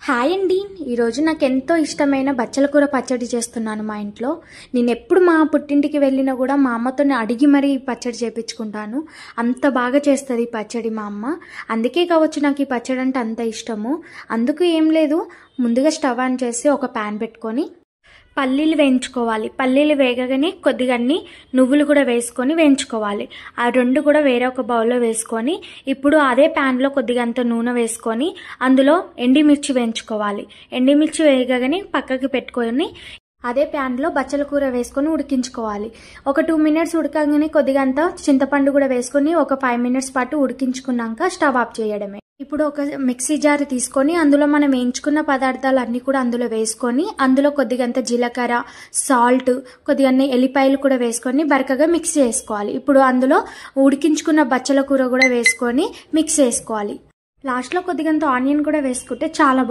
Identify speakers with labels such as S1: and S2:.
S1: Hi అండి. ఈరోజు నాకు ఎంతో ఇష్టమైన బచ్చల కూర పచ్చడి చేస్తున్నాను మా ఇంట్లో. నేను ఎప్పుడు మా పుట్టింటికి వెళ్ళినా కూడా మా అమ్మతో అడిగి మరీ పచ్చడి చేపించుకుంటాను. అంత బాగా చేస్తుంది ఈ పచ్చడి మా అమ్మ. అందుకే కావచ్చు నాకు ఈ పచ్చడి అంటే అంత ఇష్టము. అందుకు ఏం లేదు, ముందుగా స్టవ్ ఆన్ చేసి ఒక ప్యాన్ పెట్టుకొని పల్లీలు వేయించుకోవాలి. పల్లీలు వేగగానే కొద్దిగా నువ్వులు కూడా వేసుకొని వేయించుకోవాలి. ఆ రెండు కూడా వేరే ఒక బౌల్లో వేసుకొని ఇప్పుడు అదే ప్యాన్లో కొద్దిగా అంత నూనె వేసుకొని అందులో ఎండుమిర్చి వేయించుకోవాలి. ఎండుమిర్చి వేగగానే పక్కకి పెట్టుకొని అదే ప్యాన్లో బచ్చల కూర వేసుకొని ఉడికించుకోవాలి. ఒక 2 మినిట్స్ ఉడకగానే కొద్దిగా అంత చింతపండు కూడా వేసుకొని ఒక 5 మినిట్స్ పాటు ఉడికించుకున్నాక స్టవ్ ఆఫ్ చేయడమే. ఇప్పుడు ఒక మిక్సీ జార్ తీసుకొని అందులో మనం వేయించుకున్న పదార్థాలు అన్నీ కూడా అందులో వేసుకొని అందులో కొద్దిగంత జీలకర్ర, సాల్ట్, కొద్దిగా ఎల్లిపాయలు కూడా వేసుకొని బరకగా మిక్స్ చేసుకోవాలి. ఇప్పుడు అందులో ఉడికించుకున్న బచ్చల కూర కూడా వేసుకొని మిక్స్ చేసుకోవాలి. లాస్ట్లో కొద్దిగంత ఆనియన్ కూడా వేసుకుంటే చాలా